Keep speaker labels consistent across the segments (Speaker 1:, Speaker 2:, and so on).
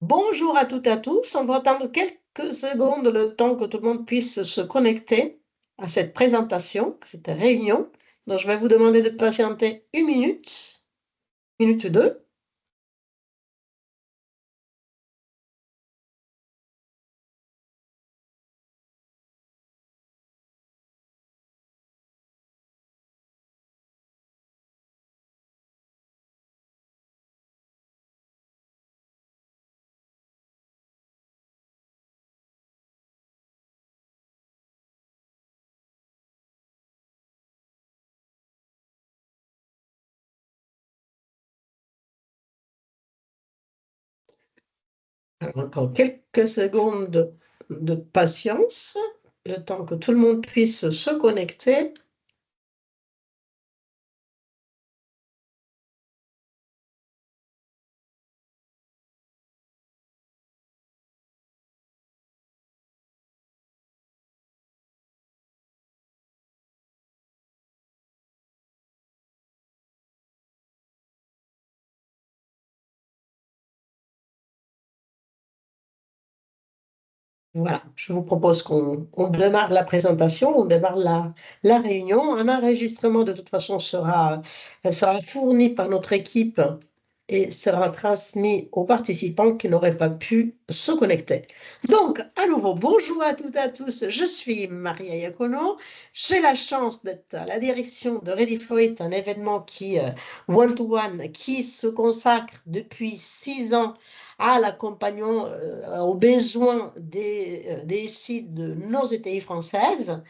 Speaker 1: Bonjour à toutes et à tous. On va attendre quelques secondes le temps que tout le monde puisse se connecter à cette présentation, à cette réunion. Donc, je vais vous demander de patienter une minute 2. Encore quelques secondes de patience, le temps que tout le monde puisse se connecter. Voilà, je vous propose qu'on démarre la présentation, on démarre la réunion. Un enregistrement, de toute façon, sera fourni par notre équipe et sera transmis aux participants qui n'auraient pas pu se connecter. Donc, à nouveau, bonjour à toutes et à tous. Je suis Maria Iacono. J'ai la chance d'être à la direction de Ready for It, un événement one-to-one, qui se consacre depuis 6 ans à l'accompagnement aux besoins des sites de nos ETI françaises.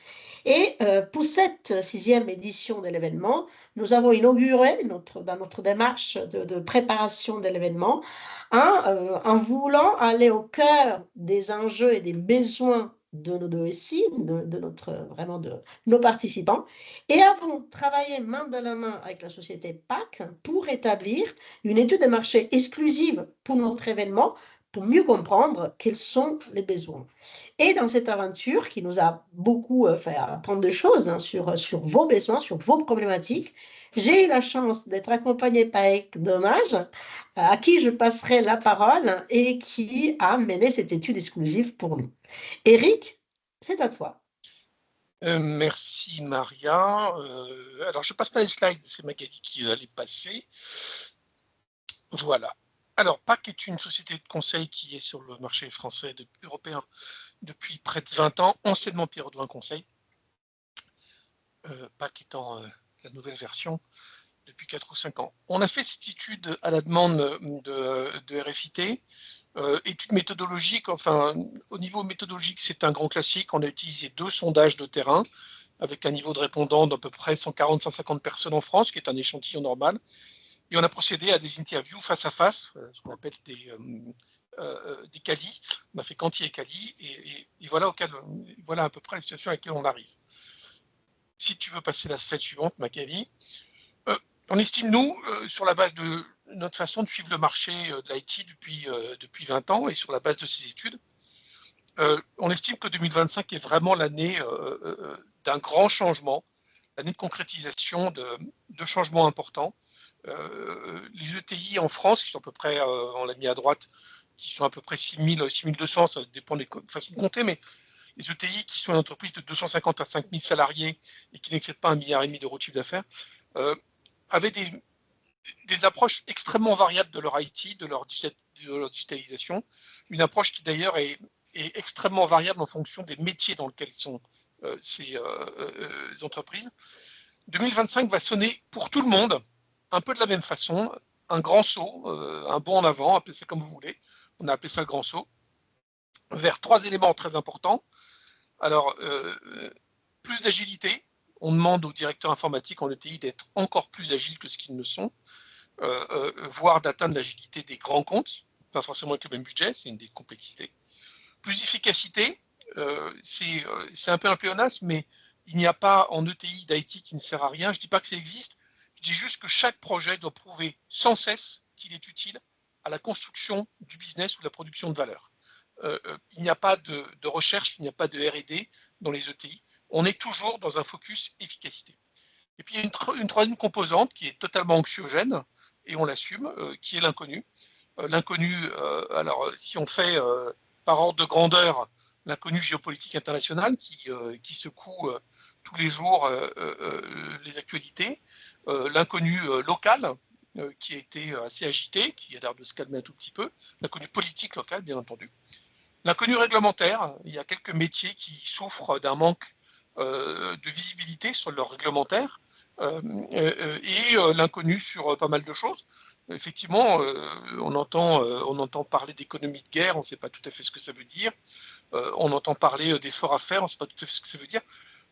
Speaker 1: Et pour cette 6e édition de l'événement, nous avons inauguré dans notre démarche de préparation de l'événement en voulant aller au cœur des enjeux et des besoins de nos DSI, vraiment de nos participants, et avons travaillé main dans la main avec la société PAC pour établir une étude de marché exclusive pour notre événement, pour mieux comprendre quels sont les besoins. Et dans cette aventure qui nous a beaucoup fait apprendre des choses sur vos besoins, sur vos problématiques, j'ai eu la chance d'être accompagnée par Eric Dommage, à qui je passerai la parole et qui a mené cette étude exclusive pour nous. Eric, c'est à toi.
Speaker 2: Merci Maria. Alors je passe pas les slides, c'est Magali qui va les passer. Voilà. Alors PAC est une société de conseil qui est sur le marché français européen depuis près de 20 ans, anciennement Pierre Audouin Conseil. PAC étant la nouvelle version depuis 4 ou 5 ans. On a fait cette étude à la demande de RFIT. Étude méthodologique, enfin, au niveau méthodologique, c'est un grand classique. On a utilisé 2 sondages de terrain avec un niveau de répondants d'à peu près 140-150 personnes en France, qui est un échantillon normal. Et on a procédé à des interviews face à face, ce qu'on appelle des qualis. On a fait quanti et quali, et voilà à peu près la situation à laquelle on arrive. Si tu veux passer la slide suivante, Magali. On estime, nous, sur la base de notre façon de suivre le marché de l'IT depuis 20 ans et sur la base de ces études, on estime que 2025 est vraiment l'année d'un grand changement, l'année de concrétisation de changements importants. Les ETI en France, qui sont à peu près, on l'a mis à droite, qui sont à peu près 6200, ça dépend des façons de compter, mais les ETI qui sont une entreprise de 250 à 5000 salariés et qui n'excèdent pas 1,5 milliard d'euros de chiffre d'affaires, avaient des approches extrêmement variables de leur IT, de leur digitalisation, une approche qui d'ailleurs est extrêmement variable en fonction des métiers dans lesquels sont ces entreprises. 2025 va sonner pour tout le monde, un peu de la même façon, un grand saut, un bond en avant, appelez ça comme vous voulez, on a appelé ça le grand saut, vers 3 éléments très importants. Alors, plus d'agilité, on demande aux directeurs informatiques en ETI d'être encore plus agiles que ce qu'ils ne sont, voire d'atteindre l'agilité des grands comptes, pas forcément avec le même budget, c'est une des complexités. Plus d'efficacité, c'est un peu un pléonasme, mais il n'y a pas en ETI d'IT qui ne sert à rien. Je ne dis pas que ça existe, je dis juste que chaque projet doit prouver sans cesse qu'il est utile à la construction du business ou de la production de valeur. Il n'y a pas de recherche, il n'y a pas de R&D dans les ETI. On est toujours dans un focus efficacité. Et puis il y a une troisième composante qui est totalement anxiogène, et on l'assume, qui est l'inconnu. L'inconnu, alors si on fait par ordre de grandeur, l'inconnu géopolitique international qui secoue tous les jours les actualités, l'inconnu local qui a été assez agité, qui a l'air de se calmer un tout petit peu, l'inconnu politique local, bien entendu. L'inconnu réglementaire, il y a quelques métiers qui souffrent d'un manque de visibilité sur leur réglementaire, et l'inconnu sur pas mal de choses. Effectivement, on entend parler d'économie de guerre, on ne sait pas tout à fait ce que ça veut dire. On entend parler d'efforts à faire, on ne sait pas tout à fait ce que ça veut dire.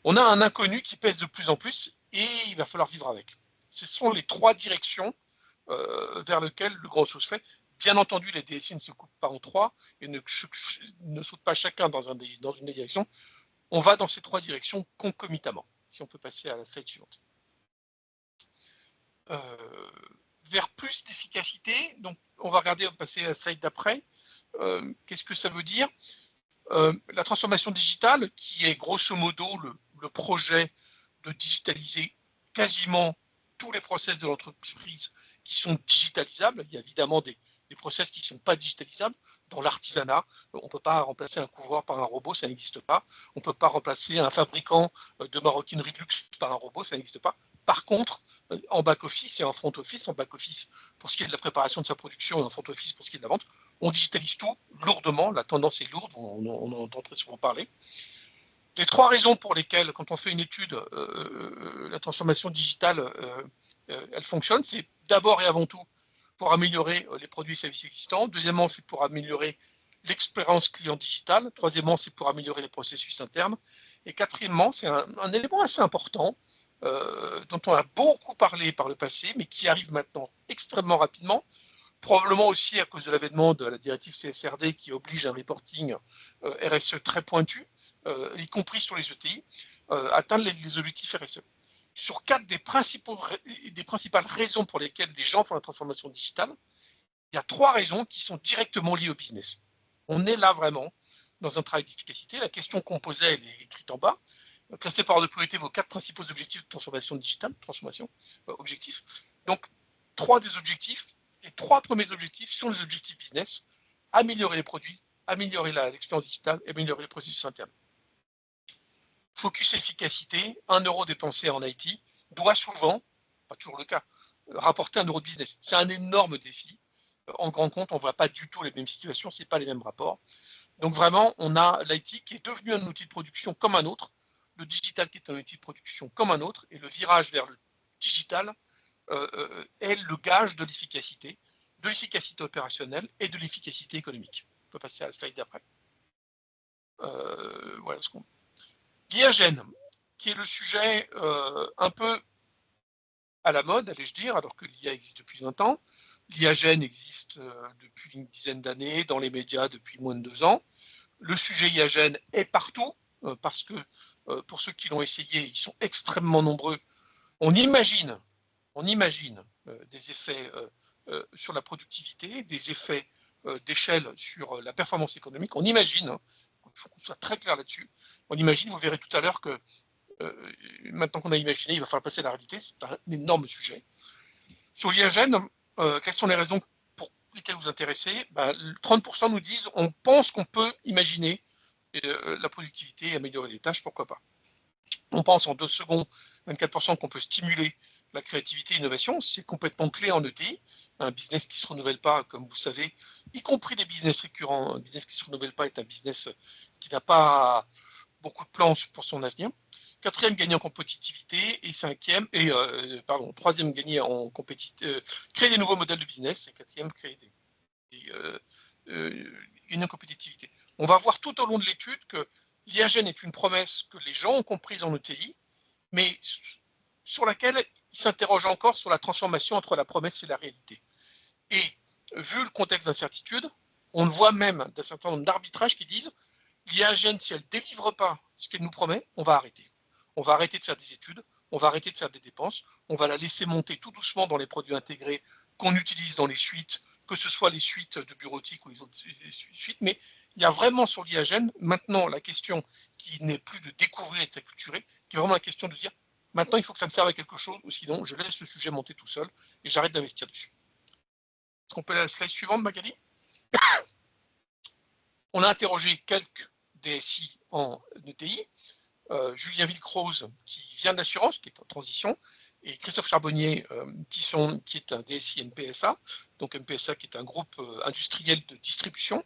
Speaker 2: On a un inconnu qui pèse de plus en plus et il va falloir vivre avec. Ce sont les trois directions vers lesquelles le Grand Saut se fait. Bien entendu, les DSI ne se coupent pas en trois et ne sautent pas chacun dans une direction. On va dans ces trois directions concomitamment. Si on peut passer à la slide suivante. Vers plus d'efficacité, donc on va passer à la slide d'après. Qu'est-ce que ça veut dire? La transformation digitale, qui est grosso modo le projet de digitaliser quasiment tous les process de l'entreprise qui sont digitalisables. Il y a évidemment des process qui ne sont pas digitalisables. Dans l'artisanat, on ne peut pas remplacer un couvreur par un robot, ça n'existe pas. On ne peut pas remplacer un fabricant de maroquinerie de luxe par un robot, ça n'existe pas. Par contre, en back-office et en front-office, en back-office pour ce qui est de la préparation de sa production et en front-office pour ce qui est de la vente, on digitalise tout lourdement. La tendance est lourde, on en entend très souvent parler. Les trois raisons pour lesquelles, quand on fait une étude, la transformation digitale, elle fonctionne, c'est d'abord et avant tout pour améliorer les produits et services existants. Deuxièmement, c'est pour améliorer l'expérience client digitale. Troisièmement, c'est pour améliorer les processus internes. Et quatrièmement, c'est un élément assez important dont on a beaucoup parlé par le passé, mais qui arrive maintenant extrêmement rapidement, probablement aussi à cause de l'avènement de la directive CSRD qui oblige un reporting RSE très pointu, y compris sur les ETI, atteindre les objectifs RSE. Sur quatre des principales raisons pour lesquelles les gens font la transformation digitale, il y a trois raisons qui sont directement liées au business. On est là vraiment dans un travail d'efficacité. La question qu'on posait, elle est écrite en bas. Classez par ordre de priorité vos quatre principaux objectifs de transformation digitale, objectifs. Donc, trois des objectifs, les trois premiers objectifs sont les objectifs business: améliorer les produits, améliorer l'expérience digitale et améliorer les processus internes. Focus efficacité, 1 euro dépensé en IT doit souvent, pas toujours le cas, rapporter 1 euro de business. C'est un énorme défi. En grand compte, on ne voit pas du tout les mêmes situations, ce n'est pas les mêmes rapports. Donc vraiment, on a l'IT qui est devenu un outil de production comme un autre, le digital qui est un outil de production comme un autre, et le virage vers le digital est le gage de l'efficacité opérationnelle et de l'efficacité économique. On peut passer à la slide d'après. Voilà ce qu'on... L'IA-Gène, qui est le sujet un peu à la mode, allais-je dire, alors que l'IA existe depuis 20 ans. L'IA-Gène existe depuis une dizaine d'années, dans les médias depuis moins de 2 ans. Le sujet IA-Gène est partout, parce que pour ceux qui l'ont essayé, ils sont extrêmement nombreux. On imagine des effets sur la productivité, des effets d'échelle sur la performance économique. On imagine, il faut qu'on soit très clair là-dessus, on imagine, vous verrez tout à l'heure que maintenant qu'on a imaginé, il va falloir passer à la réalité, c'est un énorme sujet. Sur l'IA-Gène, quelles sont les raisons pour lesquelles vous vous intéressez? 30% nous disent on pense qu'on peut imaginer la productivité et améliorer les tâches, pourquoi pas. On pense en 2 secondes, 24% qu'on peut stimuler la créativité et l'innovation, c'est complètement clé en ETI. Un business qui ne se renouvelle pas, comme vous savez, y compris des business récurrents, un business qui ne se renouvelle pas est un business qui n'a pas beaucoup de plans pour son avenir. Quatrième, gagner en compétitivité. Et troisième, gagner en compétitivité, créer des nouveaux modèles de business. Et quatrième, gagner en compétitivité. On va voir tout au long de l'étude que l'IA-Gène est une promesse que les gens ont comprise en ETI, mais sur laquelle ils s'interrogent encore sur la transformation entre la promesse et la réalité. Et vu le contexte d'incertitude, on le voit même d'un certain nombre d'arbitrages qui disent l'IA-Gène, si elle ne délivre pas ce qu'elle nous promet, on va arrêter. On va arrêter de faire des études, on va arrêter de faire des dépenses, on va la laisser monter tout doucement dans les produits intégrés qu'on utilise dans les suites, que ce soit les suites de bureautique ou les autres suites, mais il y a vraiment sur l'IA-Gène maintenant la question qui n'est plus de découvrir et de s'acculturer, qui est vraiment la question de dire maintenant il faut que ça me serve à quelque chose, ou sinon je laisse le sujet monter tout seul et j'arrête d'investir dessus. Est-ce qu'on peut aller à la slide suivante, Magali? On a interrogé quelques DSI en ETI, Julien Villecroze, qui vient de l'assurance, qui est en transition, et Christophe Charbonnier, qui est un DSI MPSA, donc MPSA qui est un groupe industriel de distribution.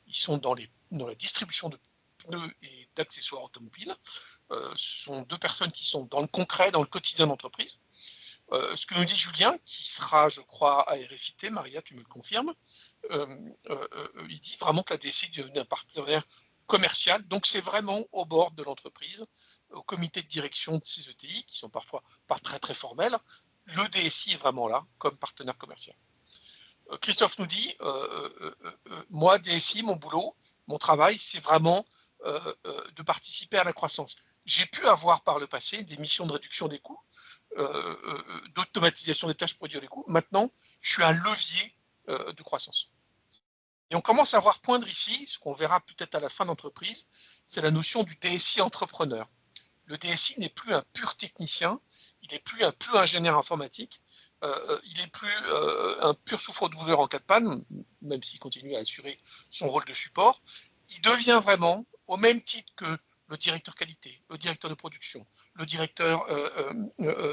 Speaker 2: Ils sont dans la distribution de pneus et d'accessoires automobiles. Ce sont deux personnes qui sont dans le concret, dans le quotidien d'entreprise. Ce que nous dit Julien, qui sera, je crois, à RFIT, Maria, tu me le confirmes, il dit vraiment que la DSI est devenue un partenaire commercial, donc c'est vraiment au bord de l'entreprise, au comité de direction de ces ETI, qui sont parfois pas très très formels, le DSI est vraiment là comme partenaire commercial. Christophe nous dit, moi DSI, mon boulot, mon travail, c'est vraiment de participer à la croissance. J'ai pu avoir par le passé des missions de réduction des coûts, d'automatisation des tâches pour réduire les coûts. Maintenant, je suis un levier de croissance. Et on commence à voir poindre ici, ce qu'on verra peut-être à la fin d'entreprise, c'est la notion du DSI entrepreneur. Le DSI n'est plus un pur technicien, il n'est plus un pur ingénieur informatique, il n'est plus un pur souffre-douleur en cas de panne, même s'il continue à assurer son rôle de support. Il devient vraiment, au même titre que le directeur qualité, le directeur de production, le directeur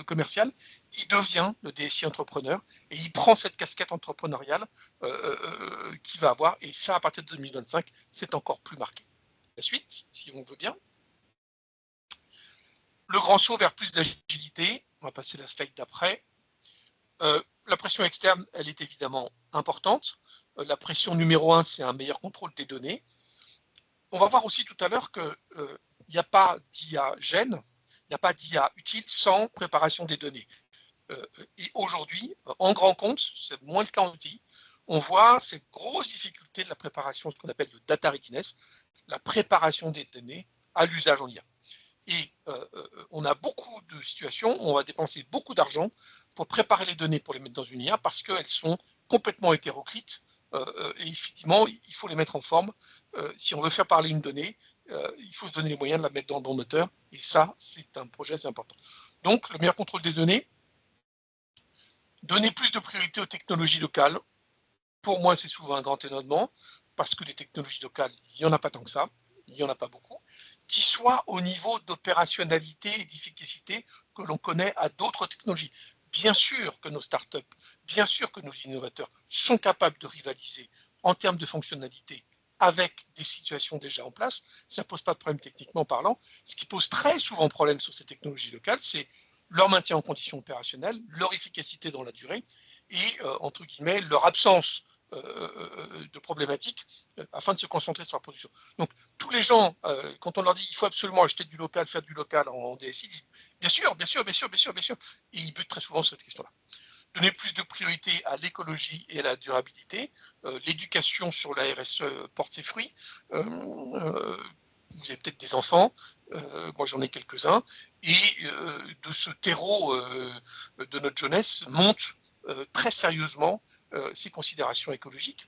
Speaker 2: commercial, il devient le DSI entrepreneur et il prend cette casquette entrepreneuriale qu'il va avoir, et ça, à partir de 2025, c'est encore plus marqué. La suite, si on veut bien. Le grand saut vers plus d'agilité, on va passer la slide d'après. La pression externe, elle est évidemment importante. La pression numéro 1, c'est un meilleur contrôle des données. On va voir aussi tout à l'heure qu'il n'y a pas d'IA gêne, il n'y a pas d'IA utile sans préparation des données. Et aujourd'hui, en grand compte, c'est moins le cas en outil, on voit cette grosse difficulté de la préparation, ce qu'on appelle le data readiness, la préparation des données à l'usage en IA. Et on a beaucoup de situations où on va dépenser beaucoup d'argent pour préparer les données pour les mettre dans une IA parce qu'elles sont complètement hétéroclites et effectivement, il faut les mettre en forme. Si on veut faire parler une donnée, il faut se donner les moyens de la mettre dans le bon moteur et ça, c'est un projet assez important. Donc, le meilleur contrôle des données, donner plus de priorité aux technologies locales. Pour moi, c'est souvent un grand étonnement parce que les technologies locales, il n'y en a pas tant que ça, il n'y en a pas beaucoup, qui soient au niveau d'opérationnalité et d'efficacité que l'on connaît à d'autres technologies. Bien sûr que nos startups, bien sûr que nos innovateurs sont capables de rivaliser en termes de fonctionnalité avec des situations déjà en place, ça ne pose pas de problème techniquement parlant. Ce qui pose très souvent problème sur ces technologies locales, c'est leur maintien en conditions opérationnelles, leur efficacité dans la durée et, entre guillemets, leur absence de problématiques afin de se concentrer sur la production. Donc, tous les gens, quand on leur dit il faut absolument acheter du local, faire du local en DSI, ils disent bien sûr, bien sûr, bien sûr, bien sûr, bien sûr. Et ils butent très souvent sur cette question-là. Donner plus de priorité à l'écologie et à la durabilité. L'éducation sur la RSE porte ses fruits. Vous avez peut-être des enfants, moi j'en ai quelques-uns, et de ce terreau de notre jeunesse monte très sérieusement ces considérations écologiques,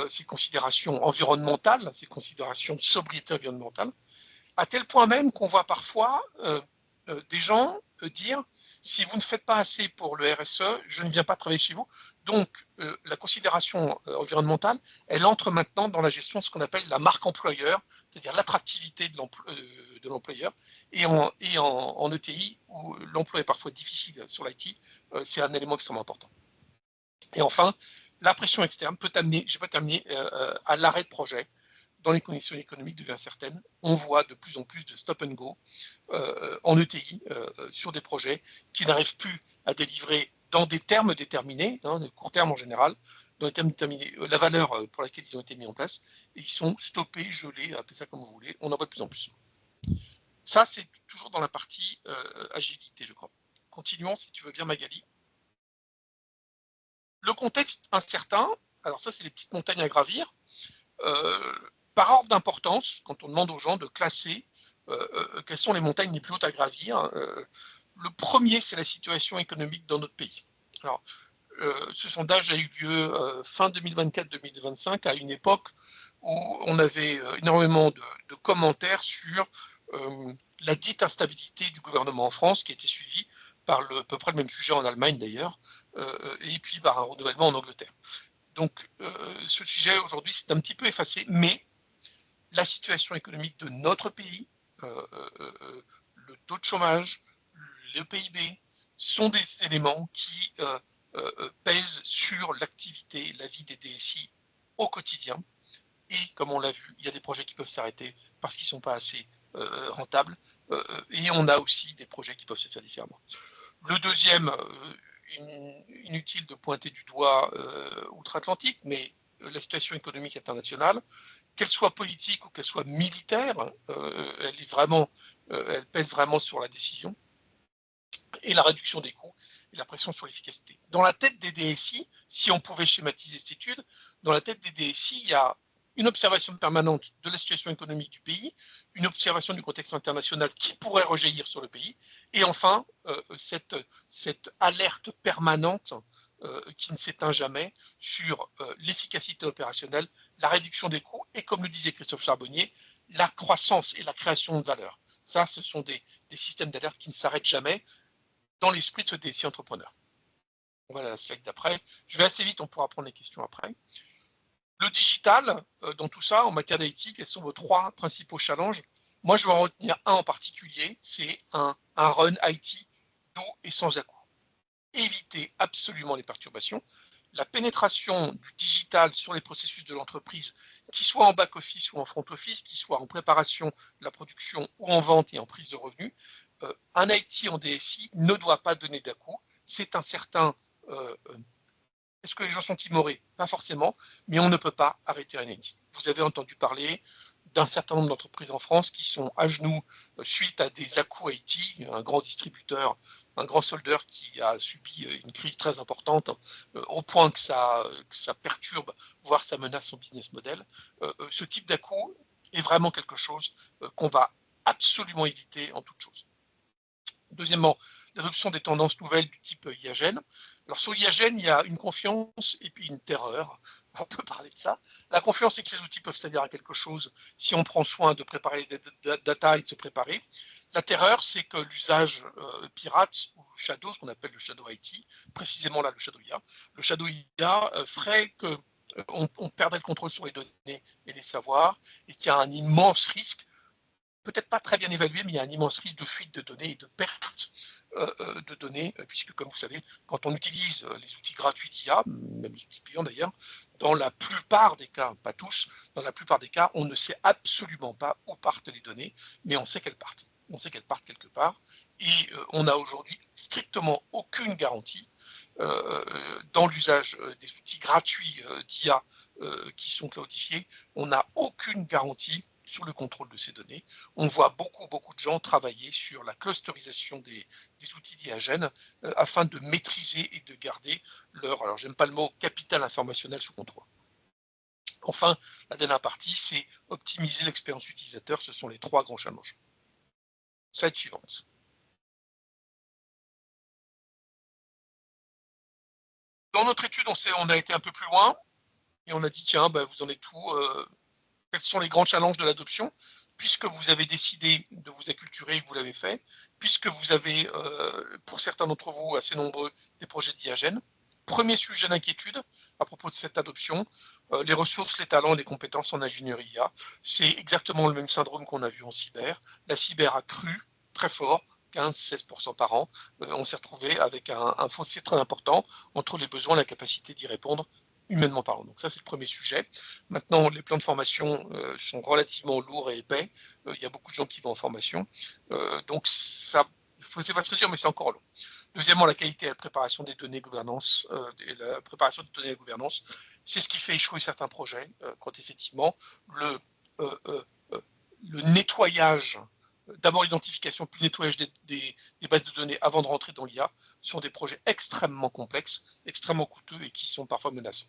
Speaker 2: ces considérations environnementales, ces considérations de sobriété environnementale, à tel point même qu'on voit parfois des gens dire si vous ne faites pas assez pour le RSE, je ne viens pas travailler chez vous. Donc, la considération environnementale, elle entre maintenant dans la gestion de ce qu'on appelle la marque employeur, c'est-à-dire l'attractivité de l'employeur. Et en ETI, où l'emploi est parfois difficile sur l'IT, c'est un élément extrêmement important. Et enfin, la pression externe peut amener, je vais terminer, à l'arrêt de projet. Dans les conditions économiques deviennent certaines, on voit de plus en plus de stop and go en ETI sur des projets qui n'arrivent plus à délivrer dans des termes déterminés, de court terme en général, dans des termes déterminés, la valeur pour laquelle ils ont été mis en place, et ils sont stoppés, gelés, appelez ça comme vous voulez, on en voit de plus en plus. Ça, c'est toujours dans la partie agilité, je crois. Continuons, si tu veux bien, Magali. Le contexte incertain, alors ça, c'est les petites montagnes à gravir. Par ordre d'importance, quand on demande aux gens de classer quelles sont les montagnes les plus hautes à gravir, le premier, c'est la situation économique dans notre pays. Alors, ce sondage a eu lieu fin 2024-2025, à une époque où on avait énormément de commentaires sur la dite instabilité du gouvernement en France, qui était suivie par à peu près le même sujet en Allemagne d'ailleurs, et puis un renouvellement en Angleterre. Donc ce sujet aujourd'hui c'est un petit peu effacé, mais la situation économique de notre pays, le taux de chômage, le PIB, sont des éléments qui pèsent sur l'activité, la vie des DSI au quotidien. Et comme on l'a vu, il y a des projets qui peuvent s'arrêter parce qu'ils ne sont pas assez rentables. Et on a aussi des projets qui peuvent se faire différemment. Le deuxième, inutile de pointer du doigt outre-Atlantique, mais la situation économique internationale, qu'elle soit politique ou qu'elle soit militaire, elle pèse vraiment sur la décision et la réduction des coûts et la pression sur l'efficacité. Dans la tête des DSI, si on pouvait schématiser cette étude, dans la tête des DSI, il y a une observation permanente de la situation économique du pays, une observation du contexte international qui pourrait rejaillir sur le pays, et enfin, cette alerte permanente qui ne s'éteint jamais sur l'efficacité opérationnelle, la réduction des coûts, et comme le disait Christophe Charbonnier, la croissance et la création de valeur. Ça, ce sont des systèmes d'alerte qui ne s'arrêtent jamais dans l'esprit de ce DSI entrepreneur. Voilà la slide d'après. Je vais assez vite, on pourra prendre les questions après. Le digital, dans tout ça, en matière d'IT, quels sont vos 3 principaux challenges? Moi, je vais en retenir un en particulier, c'est un run IT doux et sans à-coups. Éviter absolument les perturbations. La pénétration du digital sur les processus de l'entreprise, qui soit en back-office ou en front-office, qui soit en préparation de la production ou en vente et en prise de revenus, un IT en DSI ne doit pas donner d'à-coups. C'est un certain... Est-ce que les gens sont timorés? Pas forcément, mais on ne peut pas arrêter un IT. Vous avez entendu parler d'un certain nombre d'entreprises en France qui sont à genoux suite à des à-coups IT, un grand distributeur, un grand soldeur qui a subi une crise très importante au point que ça perturbe, voire ça menace son business model. Ce type d'à-coup est vraiment quelque chose qu'on va absolument éviter en toute chose. Deuxièmement, l'adoption des tendances nouvelles du type IAGEN. Alors sur l'IAGEN, il y a une confiance et puis une terreur. On peut parler de ça. La confiance, c'est que ces outils peuvent servir à quelque chose si on prend soin de préparer les data et de se préparer. La terreur, c'est que l'usage pirate ou shadow, ce qu'on appelle le shadow IT, précisément là le shadow IA, le shadow IA ferait que on perdrait le contrôle sur les données et les savoirs, et qu'il y a un immense risque, peut-être pas très bien évalué, mais il y a un immense risque de fuite de données et de perte de données, puisque comme vous savez, quand on utilise les outils gratuits d'IA, même les outils payants d'ailleurs, dans la plupart des cas, pas tous, dans la plupart des cas, on ne sait absolument pas où partent les données, mais on sait qu'elles partent. On sait qu'elles partent quelque part, et on n'a aujourd'hui strictement aucune garantie dans l'usage des outils gratuits d'IA qui sont cloudifiés, on n'a aucune garantie sur le contrôle de ces données. On voit beaucoup de gens travailler sur la clusterisation des outils d'IAGEN afin de maîtriser et de garder leur, alors j'aime pas le mot, capital informationnel sous contrôle. Enfin, la dernière partie, c'est optimiser l'expérience utilisateur. Ce sont les 3 grands challenges. Slide suivante. Dans notre étude, on a été un peu plus loin et on a dit, tiens, vous en êtes où quels sont les grands challenges de l'adoption, puisque vous avez décidé de vous acculturer et que vous l'avez fait, puisque vous avez, pour certains d'entre vous, assez nombreux, des projets d'IAGEN. Premier sujet d'inquiétude à propos de cette adoption, les ressources, les talents, les compétences en ingénierie IA. C'est exactement le même syndrome qu'on a vu en cyber. La cyber a cru très fort, 15-16% par an. On s'est retrouvé avec un fossé très important entre les besoins et la capacité d'y répondre humainement parlant. Donc ça, c'est le premier sujet. Maintenant, les plans de formation sont relativement lourds et épais. Il y a beaucoup de gens qui vont en formation. Donc ça va se réduire, mais c'est encore long. Deuxièmement, la qualité et la préparation des données gouvernance, et la préparation des données de gouvernance, c'est ce qui fait échouer certains projets, quand effectivement le nettoyage, d'abord l'identification, puis le nettoyage des bases de données avant de rentrer dans l'IA, sont des projets extrêmement complexes, extrêmement coûteux et qui sont parfois menaçants.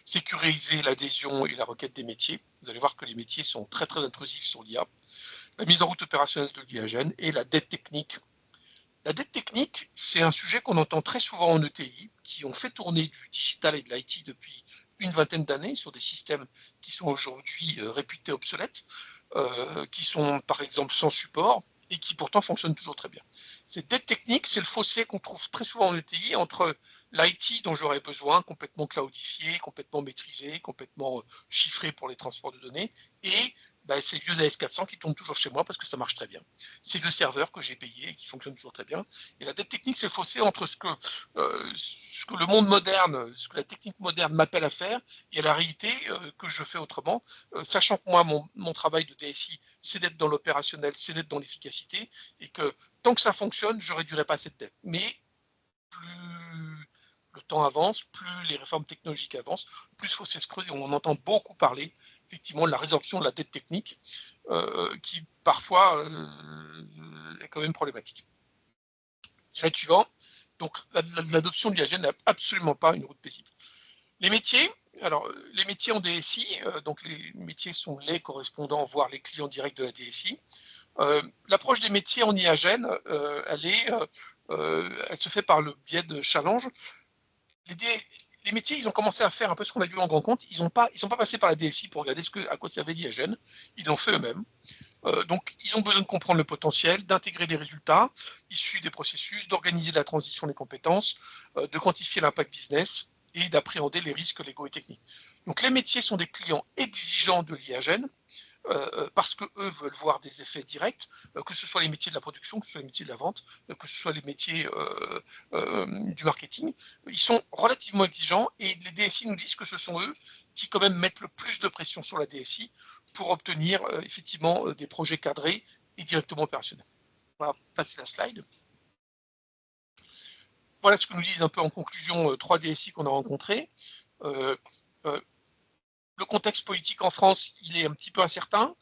Speaker 2: Sécuriser l'adhésion et la requête des métiers. Vous allez voir que les métiers sont très intrusifs sur l'IA. La mise en route opérationnelle de l'IAGEN et la dette technique. La dette technique, c'est un sujet qu'on entend très souvent en ETI, qui ont fait tourner du digital et de l'IT depuis une vingtaine d'années sur des systèmes qui sont aujourd'hui réputés obsolètes, qui sont par exemple sans support et qui pourtant fonctionnent toujours très bien. Cette dette technique, c'est le fossé qu'on trouve très souvent en ETI entre l'IT dont j'aurais besoin, complètement cloudifié, complètement maîtrisé, complètement chiffré pour les transports de données, et ces vieux AS400 qui tournent toujours chez moi parce que ça marche très bien. Ces vieux serveurs que j'ai payés et qui fonctionnent toujours très bien. Et la dette technique, c'est le fossé entre ce que le monde moderne, ce que la technique moderne m'appelle à faire, et la réalité que je fais autrement, sachant que moi, mon travail de DSI, c'est d'être dans l'opérationnel, c'est d'être dans l'efficacité, et que tant que ça fonctionne, je réduirai pas cette dette. Mais plus le temps avance, plus les réformes technologiques avancent, plus il faut se creuser. On en entend beaucoup parler, effectivement, de la résorption de la dette technique, qui parfois est quand même problématique. Slide suivant. Donc, l'adoption de l'IAGEN n'est absolument pas une route paisible. Les métiers, alors les métiers en DSI, donc les métiers sont les correspondants, voire les clients directs de la DSI. L'approche des métiers en IAGEN, elle se fait par le biais de challenges. Les métiers, ils ont commencé à faire un peu ce qu'on a vu en grand compte. Ils sont pas passés par la DSI pour regarder à quoi servait l'IAGEN. Ils l'ont fait eux-mêmes. Donc, ils ont besoin de comprendre le potentiel, d'intégrer des résultats issus des processus, d'organiser la transition des compétences, de quantifier l'impact business et d'appréhender les risques légaux et techniques. Donc, les métiers sont des clients exigeants de l'IAGEN, parce qu'eux veulent voir des effets directs, que ce soit les métiers de la production, que ce soit les métiers de la vente, que ce soit les métiers du marketing. Ils sont relativement exigeants et les DSI nous disent que ce sont eux qui quand même mettent le plus de pression sur la DSI pour obtenir effectivement des projets cadrés et directement opérationnels. On va passer la slide. Voilà ce que nous disent un peu en conclusion 3 DSI qu'on a rencontrés. Le contexte politique en France, il est un petit peu incertain,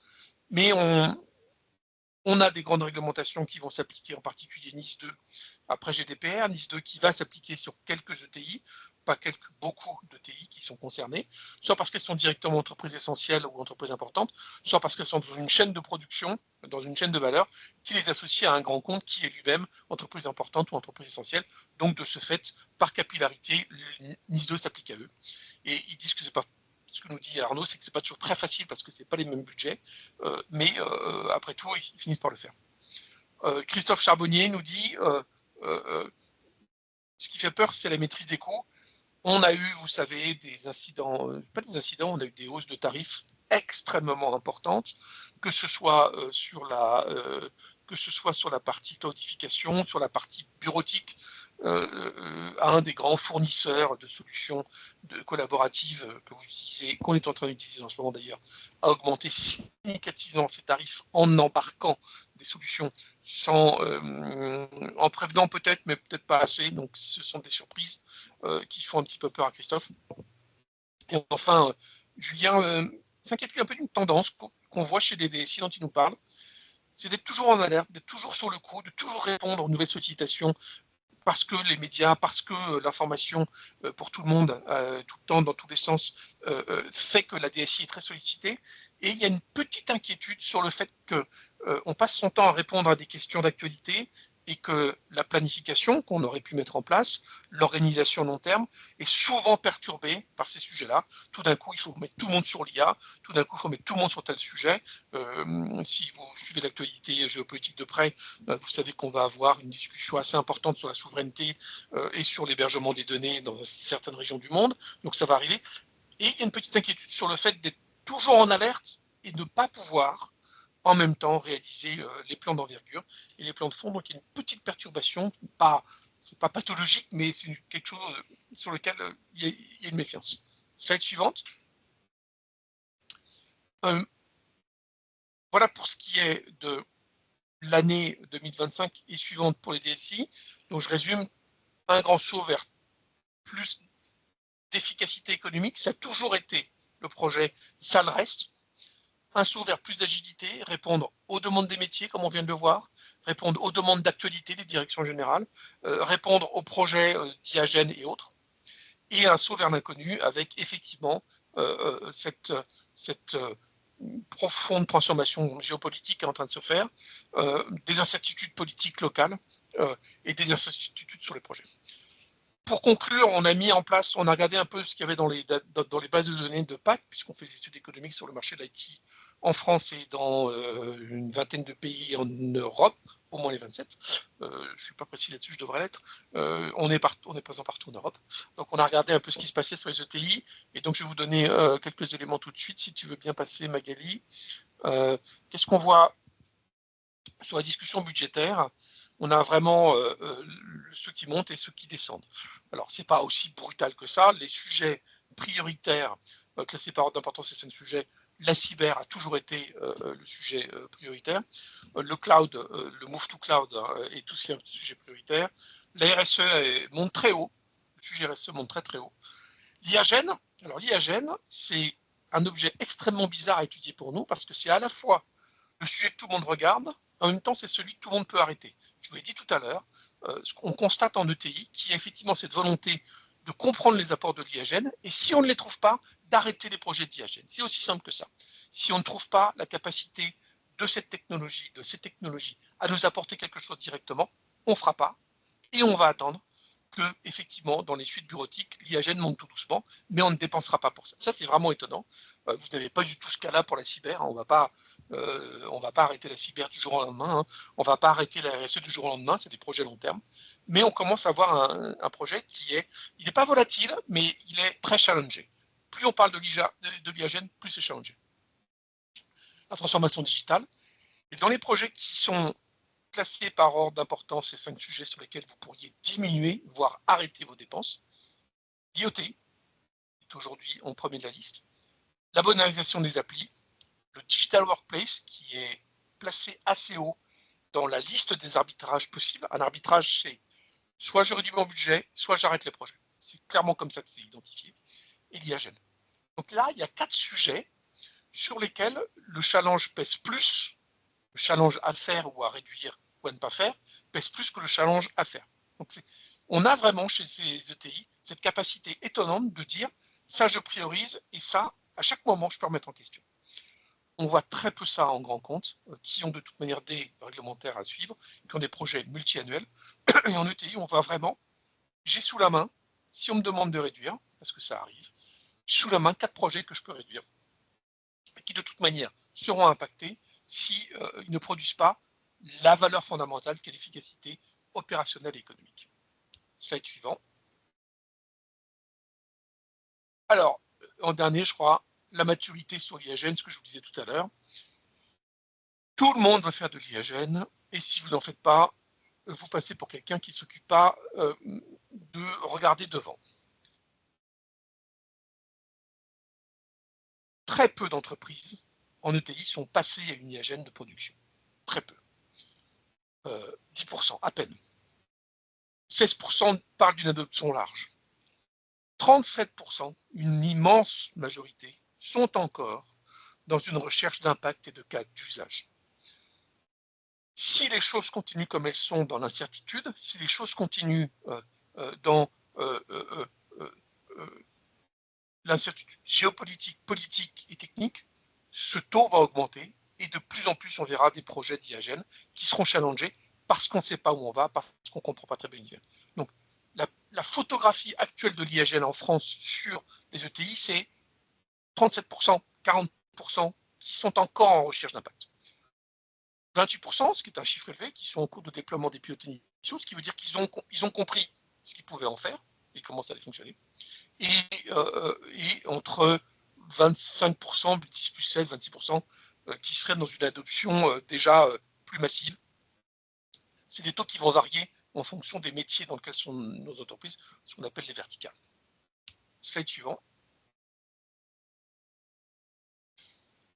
Speaker 2: mais on a des grandes réglementations qui vont s'appliquer, en particulier NIS 2 après GDPR, NIS 2 qui va s'appliquer sur quelques ETI, pas beaucoup d'ETI qui sont concernés, soit parce qu'elles sont directement entreprises essentielles ou entreprises importantes, soit parce qu'elles sont dans une chaîne de production, dans une chaîne de valeur, qui les associe à un grand compte qui est lui-même entreprise importante ou entreprise essentielle. Donc de ce fait, par capillarité, le NIS 2 s'applique à eux. Et ils disent que c'est pas ce que nous dit Arnaud, c'est que c'est pas toujours très facile parce que c'est pas les mêmes budgets, mais après tout, ils finissent par le faire. Christophe Charbonnier nous dit ce qui fait peur, c'est la maîtrise des coûts. On a eu, vous savez, des incidents, pas des incidents, on a eu des hausses de tarifs extrêmement importantes, que ce soit sur la partie cloudification, sur la partie bureautique, à un des grands fournisseurs de solutions collaboratives que vous utilisez, qu'on est en train d'utiliser en ce moment d'ailleurs, a augmenté significativement ses tarifs en embarquant des solutions en prévenant peut-être, mais peut-être pas assez. Donc ce sont des surprises qui font un petit peu peur à Christophe. Et enfin, Julien s'inquiète un peu d'une tendance qu'on voit chez les DSI dont il nous parle, c'est d'être toujours en alerte, d'être toujours sur le coup, de toujours répondre aux nouvelles sollicitations, parce que les médias, parce que l'information pour tout le monde, tout le temps, dans tous les sens, fait que la DSI est très sollicitée. Et il y a une petite inquiétude sur le fait qu'on passe son temps à répondre à des questions d'actualité et que la planification qu'on aurait pu mettre en place, l'organisation long terme, est souvent perturbée par ces sujets-là. Tout d'un coup, il faut mettre tout le monde sur l'IA, tout d'un coup, il faut mettre tout le monde sur tel sujet. Si vous suivez l'actualité géopolitique de près, vous savez qu'on va avoir une discussion assez importante sur la souveraineté et sur l'hébergement des données dans certaines régions du monde. Donc ça va arriver. Et il y a une petite inquiétude sur le fait d'être toujours en alerte et de ne pas pouvoir en même temps réaliser les plans d'envergure et les plans de fond. Donc il y a une petite perturbation, c'est pas pathologique, mais c'est quelque chose sur lequel il y a une méfiance. Slide suivante. Voilà pour ce qui est de l'année 2025 et suivante pour les DSI. Donc je résume, un grand saut vers plus d'efficacité économique, ça a toujours été le projet, ça le reste. Un saut vers plus d'agilité, répondre aux demandes des métiers, comme on vient de le voir, répondre aux demandes d'actualité des directions générales, répondre aux projets d'IAGEN et autres, et un saut vers l'inconnu avec effectivement cette profonde transformation géopolitique qui est en train de se faire, des incertitudes politiques locales et des incertitudes sur les projets. Pour conclure, on a mis en place, on a regardé un peu ce qu'il y avait dans les bases de données de PAC, puisqu'on fait des études économiques sur le marché de l'IT en France et dans une vingtaine de pays en Europe, au moins les 27. Je ne suis pas précis là-dessus, je devrais l'être. On est présent partout en Europe. Donc on a regardé un peu ce qui se passait sur les ETI. Et donc je vais vous donner quelques éléments tout de suite, si tu veux bien passer, Magali. Qu'est-ce qu'on voit sur la discussion budgétaire? On a vraiment ceux qui montent et ceux qui descendent. Alors, ce n'est pas aussi brutal que ça. Les sujets prioritaires, classés par ordre d'importance, ces 5 sujets, la cyber a toujours été le sujet prioritaire. Le cloud, le move to cloud est aussi un sujet prioritaire. La RSE monte très haut. Le sujet RSE monte très très haut. L'IAGEN, alors l'IAGEN, c'est un objet extrêmement bizarre à étudier pour nous parce que c'est à la fois le sujet que tout le monde regarde, en même temps c'est celui que tout le monde peut arrêter. Je vous l'ai dit tout à l'heure, on constate en ETI qu'il y a effectivement cette volonté de comprendre les apports de l'IAGEN, et si on ne les trouve pas, d'arrêter les projets d'IAGEN. C'est aussi simple que ça. Si on ne trouve pas la capacité de ces technologies à nous apporter quelque chose directement, on ne fera pas, et on va attendre que, effectivement, dans les suites bureautiques, l'IAGEN monte tout doucement, mais on ne dépensera pas pour ça. Ça, c'est vraiment étonnant. Vous n'avez pas du tout ce cas-là pour la cyber. On ne va pas arrêter la cyber du jour au lendemain. On ne va pas arrêter la RSE du jour au lendemain. C'est des projets long terme. Mais on commence à avoir un projet il n'est pas volatile, mais il est très challengé. Plus on parle de l'IAGEN, plus c'est challengé. La transformation digitale. Et dans les projets qui sont classés par ordre d'importance, ces 5 sujets sur lesquels vous pourriez diminuer, voire arrêter vos dépenses. L'IoT est aujourd'hui en premier de la liste. La modernisation des applis. Le Digital Workplace, qui est placé assez haut dans la liste des arbitrages possibles. Un arbitrage, c'est soit je réduis mon budget, soit j'arrête les projets. C'est clairement comme ça que c'est identifié. Et l'IAGEN. Donc là, il y a 4 sujets sur lesquels le challenge pèse plus, le challenge à faire ou à réduire ou à ne pas faire, pèse plus que le challenge à faire. Donc on a vraiment chez ces ETI cette capacité étonnante de dire ça je priorise et ça, à chaque moment, je peux remettre en question. On voit très peu ça en grand compte, qui ont de toute manière des réglementaires à suivre, qui ont des projets multi-annuels. Et en ETI, on voit vraiment, j'ai sous la main, si on me demande de réduire, parce que ça arrive, j'ai sous la main 4 projets que je peux réduire, qui de toute manière seront impactés si ils ne produisent pas la valeur fondamentale qu'est l'efficacité opérationnelle et économique. Slide suivant. Alors, en dernier, je crois, la maturité sur l'IAGEN, ce que je vous disais tout à l'heure. Tout le monde va faire de l'IAGEN, et si vous n'en faites pas, vous passez pour quelqu'un qui ne s'occupe pas de regarder devant. Très peu d'entreprises en ETI sont passées à une IAGEN de production. Très peu. 10% à peine. 16% parlent d'une adoption large. 37%, une immense majorité, sont encore dans une recherche d'impact et de cas d'usage. Si les choses continuent comme elles sont dans l'incertitude, si les choses continuent dans l'incertitude géopolitique, politique et technique, ce taux va augmenter et de plus en plus on verra des projets d'IAGEN qui seront challengés parce qu'on ne sait pas où on va, parce qu'on ne comprend pas très bien l'univers. Donc la photographie actuelle de l'IAGEN en France sur les ETI, c'est 37%, 40% qui sont encore en recherche d'impact. 28%, ce qui est un chiffre élevé, qui sont en cours de déploiement des pilotes initiaux, ce qui veut dire qu'ils ont compris ce qu'ils pouvaient en faire et comment ça allait fonctionner. Et entre 25%, 10 plus 16, 26%, qui seraient dans une adoption déjà plus massive. C'est des taux qui vont varier en fonction des métiers dans lesquels sont nos entreprises, ce qu'on appelle les verticales. Slide suivant.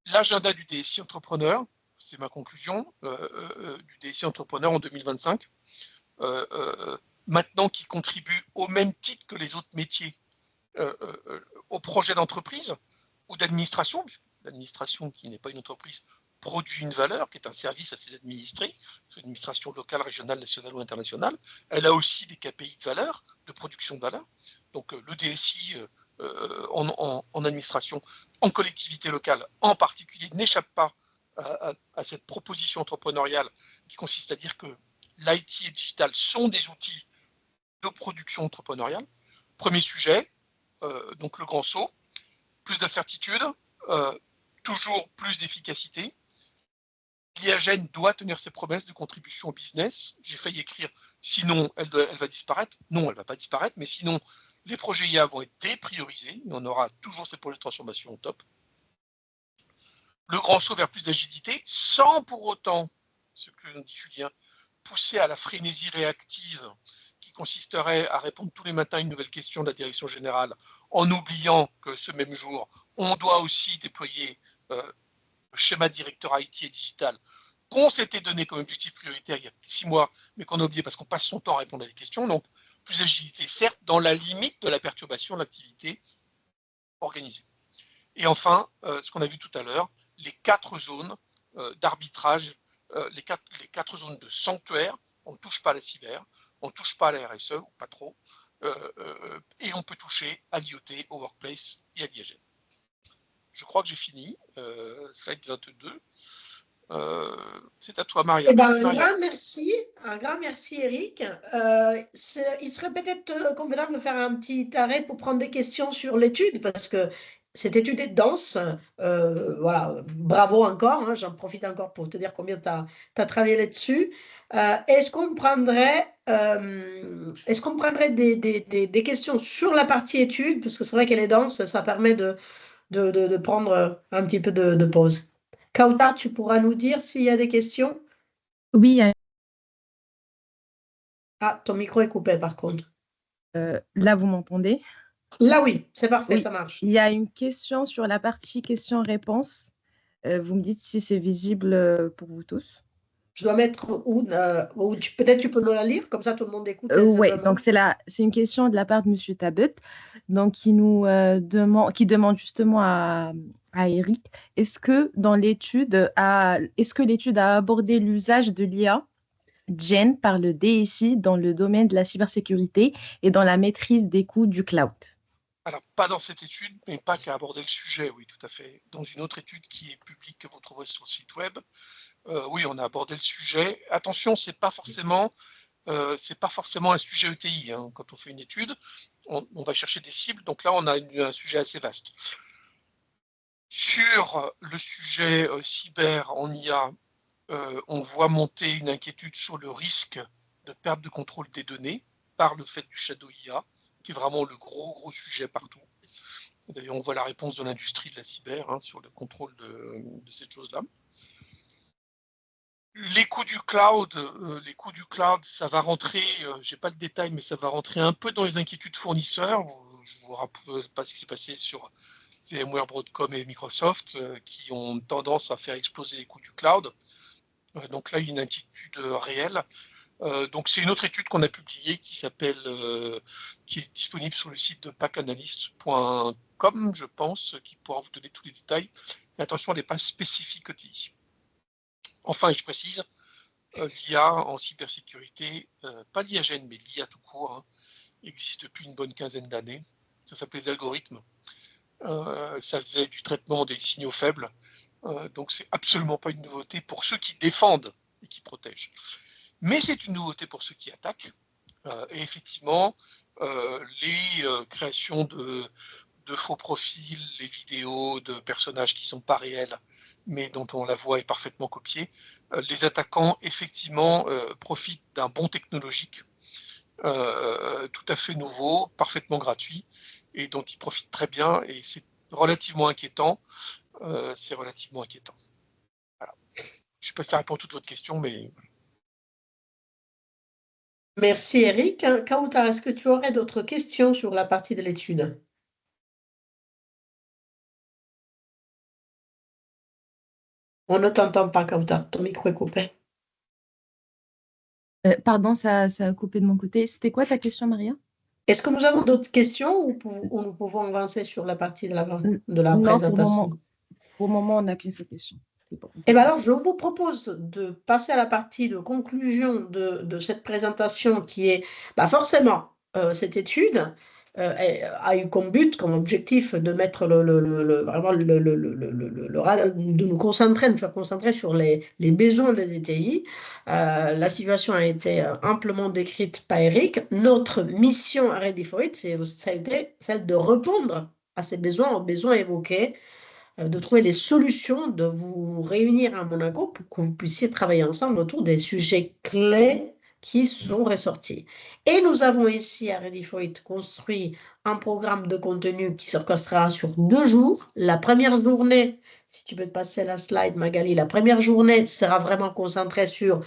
Speaker 2: L'agenda du DSI entrepreneur, c'est ma conclusion, du DSI entrepreneur en 2025. Maintenant qui contribue au même titre que les autres métiers au projet d'entreprise ou d'administration. L'administration, qui n'est pas une entreprise, produit une valeur, qui est un service à ses administrés, l'administration locale, régionale, nationale ou internationale. Elle a aussi des KPI de valeur, de production de valeur. Donc le DSI en administration, en collectivité locale en particulier, n'échappe pas à cette proposition entrepreneuriale qui consiste à dire que l'IT et le digital sont des outils de production entrepreneuriale. Premier sujet, donc le grand saut, plus d'incertitude, toujours plus d'efficacité. l'IAGEN doit tenir ses promesses de contribution au business. J'ai failli écrire sinon elle va disparaître. Non, elle ne va pas disparaître, mais sinon les projets IA vont être dépriorisés et on aura toujours ces projets de transformation au top. Le grand saut vers plus d'agilité, sans pour autant, ce que dit Julien, pousser à la frénésie réactive qui consisterait à répondre tous les matins à une nouvelle question de la direction générale en oubliant que ce même jour, on doit aussi déployer le schéma directeur IT et digital qu'on s'était donné comme objectif prioritaire il y a 6 mois, mais qu'on a oublié parce qu'on passe son temps à répondre à des questions. Donc, plus d'agilité, certes, dans la limite de la perturbation de l'activité organisée. Et enfin, ce qu'on a vu tout à l'heure, les 4 zones d'arbitrage, les quatre zones de sanctuaire. On ne touche pas à la cyber, on ne touche pas à la RSE, ou pas trop, et on peut toucher à l'IoT, au workplace et à l'IAGEN. Je crois que j'ai fini. Slide 22. C'est à toi, Maria.
Speaker 1: Eh ben,
Speaker 2: Merci, Maria.
Speaker 1: un grand merci, Eric. Il serait peut-être convenable de faire un petit arrêt pour prendre des questions sur l'étude, parce que cette étude est dense. Voilà, bravo encore, hein, j'en profite encore pour te dire combien tu as travaillé là-dessus. Est-ce qu'on prendrait des questions sur la partie étude, parce que c'est vrai qu'elle est dense, ça permet de prendre un petit peu de pause. Kautar, tu pourras nous dire s'il y a des questions?
Speaker 3: Oui,
Speaker 1: Ah, ton micro est coupé par contre.
Speaker 3: là, vous m'entendez?
Speaker 1: Là, oui, c'est parfait,
Speaker 3: Oui,
Speaker 1: ça marche.
Speaker 3: il y a une question sur la partie questions-réponses. Vous me dites si c'est visible pour vous tous.
Speaker 1: Je dois mettre où, peut-être tu peux nous la lire, comme ça tout le monde écoute
Speaker 3: Oui,
Speaker 1: aisément.
Speaker 3: donc c'est une question de la part de M. Tabet, donc qui demande justement à Eric, est-ce que l'étude a abordé l'usage de l'IA Gen par le DSI dans le domaine de la cybersécurité et dans la maîtrise des coûts du cloud?
Speaker 2: Alors, pas dans cette étude, mais pas qu'à aborder le sujet, oui, tout à fait. Dans une autre étude qui est publique, que vous trouverez sur le site web, oui, on a abordé le sujet. Attention, c'est pas forcément un sujet ETI. Hein. Quand on fait une étude, on va chercher des cibles. Donc là, on a un sujet assez vaste. Sur le sujet cyber en IA, on voit monter une inquiétude sur le risque de perte de contrôle des données par le fait du shadow IA, qui est vraiment le gros sujet partout. D'ailleurs, on voit la réponse de l'industrie de la cyber hein, sur le contrôle de cette chose-là. Les coûts du cloud, ça va rentrer, je n'ai pas le détail, mais ça va rentrer un peu dans les inquiétudes fournisseurs. Je ne vous rappelle pas ce qui s'est passé sur VMware, Broadcom et Microsoft, qui ont tendance à faire exploser les coûts du cloud. Donc là, il y a une inquiétude réelle. Donc c'est une autre étude qu'on a publiée qui est disponible sur le site de pacanalyst.com, je pense, qui pourra vous donner tous les détails. Mais attention, elle n'est pas spécifique ETI. Enfin, et je précise, l'IA en cybersécurité, pas l'IAGEN, mais l'IA tout court, hein, existe depuis une bonne quinzaine d'années. Ça s'appelait les algorithmes. Ça faisait du traitement des signaux faibles. Donc c'est absolument pas une nouveauté pour ceux qui défendent et qui protègent. Mais c'est une nouveauté pour ceux qui attaquent. Et effectivement, les créations de faux profils, les vidéos de personnages qui ne sont pas réels, mais dont la voix est parfaitement copiée, les attaquants, effectivement, profitent d'un bond technologique tout à fait nouveau, parfaitement gratuit, et dont ils profitent très bien, et c'est relativement inquiétant. Voilà. Je ne sais pas si ça répond à toute votre question, mais...
Speaker 1: Merci, Eric. Kautar, est-ce que tu aurais d'autres questions sur la partie de l'étude? On ne t'entend pas, Kautar. Ton micro est coupé.
Speaker 3: Pardon, ça a coupé de mon côté. C'était quoi ta question, Maria?
Speaker 1: Est-ce que nous avons d'autres questions ou nous pouvons avancer sur la partie de la
Speaker 3: Non,
Speaker 1: présentation?
Speaker 3: pour le moment, on n'a qu'une seule question.
Speaker 1: Eh bien alors, je vous propose de passer à la partie de conclusion de cette présentation qui est forcément cette étude a eu comme but, comme objectif de mettre vraiment de nous concentrer, de nous faire concentrer sur les besoins des ETI. La situation a été amplement décrite par Eric. Notre mission à Ready for It, ça a été celle de répondre à ces besoins, aux besoins évoqués de trouver les solutions, de vous réunir à Monaco pour que vous puissiez travailler ensemble autour des sujets clés qui sont ressortis. Et nous avons ici à Ready for It construit un programme de contenu qui s'orchestrera sur 2 jours. La première journée, si tu peux te passer la slide, Magali, la première journée sera vraiment concentrée sur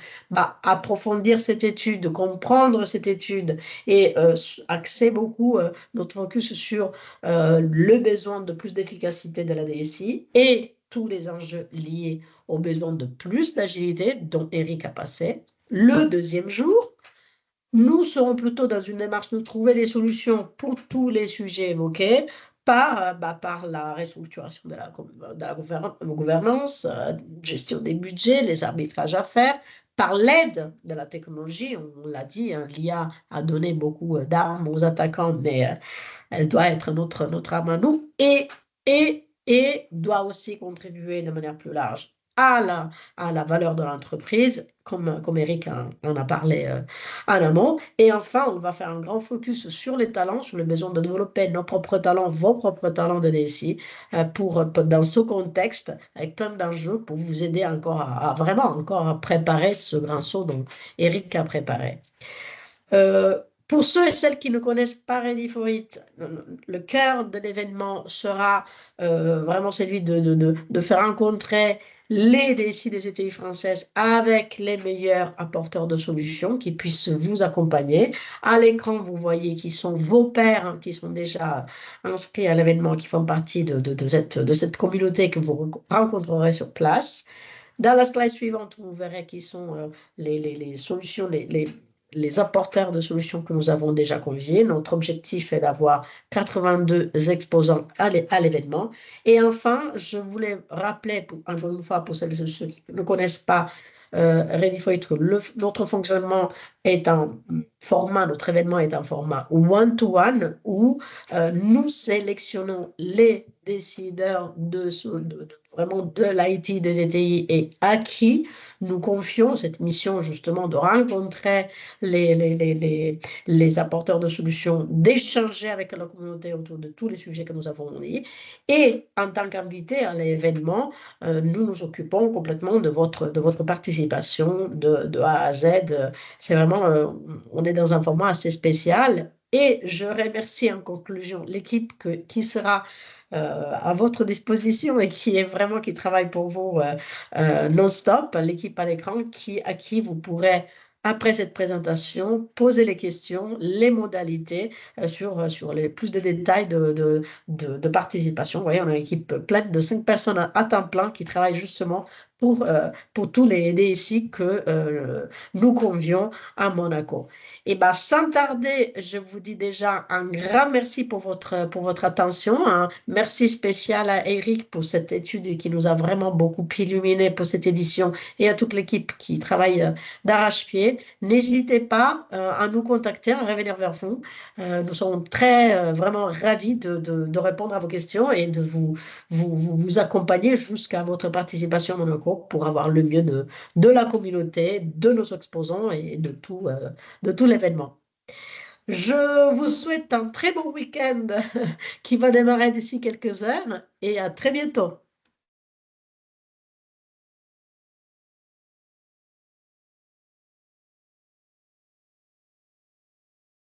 Speaker 1: approfondir cette étude, comprendre cette étude et axer beaucoup notre focus sur le besoin de plus d'efficacité de la DSI et tous les enjeux liés au besoin de plus d'agilité dont Eric a passé. Le deuxième jour, nous serons plutôt dans une démarche de trouver des solutions pour tous les sujets évoqués par la restructuration de la gouvernance, gestion des budgets, les arbitrages à faire, par l'aide de la technologie. On l'a dit, l'IA a donné beaucoup d'armes aux attaquants, mais elle doit être notre arme à nous et doit aussi contribuer de manière plus large à la valeur de l'entreprise, comme Eric en a parlé en amont. Et enfin, on va faire un grand focus sur les talents, sur le besoin de développer nos propres talents, vos propres talents de DSI, dans ce contexte, avec plein d'enjeux pour vous aider encore à préparer ce grand saut dont Eric a préparé. Pour ceux et celles qui ne connaissent pas Ready for It, le cœur de l'événement sera vraiment celui de faire rencontrer les DSI des ETI françaises avec les meilleurs apporteurs de solutions qui puissent vous accompagner. À l'écran, vous voyez qui sont vos pairs qui sont déjà inscrits à l'événement, qui font partie de cette communauté que vous rencontrerez sur place. Dans la slide suivante, vous verrez qui sont les solutions, les apporteurs de solutions que nous avons déjà conviés. Notre objectif est d'avoir 82 exposants à l'événement. Et enfin, je voulais rappeler, encore une fois, pour celles et ceux qui ne connaissent pas Ready for It, notre fonctionnement est un format, notre événement est un format one-to-one où nous sélectionnons les décideurs vraiment de l'IT, des ETI et à qui nous confions cette mission justement de rencontrer les apporteurs de solutions, d'échanger avec la communauté autour de tous les sujets que nous avons dit. Et en tant qu'invité à l'événement, nous nous occupons complètement de votre participation de A à Z. C'est vraiment, on est dans un format assez spécial. Et je remercie en conclusion l'équipe qui sera à votre disposition et qui travaille pour vous non-stop, l'équipe à l'écran à qui vous pourrez, après cette présentation, poser les questions, les modalités sur les plus de détails de participation. Vous voyez, on a une équipe pleine de 5 personnes à temps plein qui travaillent justement pour tous les DSI que nous convions à Monaco. Et sans tarder, je vous dis déjà un grand merci pour votre attention. Un merci spécial à Eric pour cette étude qui nous a vraiment beaucoup illuminé pour cette édition et à toute l'équipe qui travaille d'arrache-pied. N'hésitez pas à nous contacter, à revenir vers vous. Nous sommes vraiment ravis de répondre à vos questions et de vous accompagner jusqu'à votre participation dans le cours pour avoir le mieux de la communauté, de nos exposants et de tout l'événement. Je vous souhaite un très bon week-end qui va démarrer d'ici quelques heures et à très bientôt.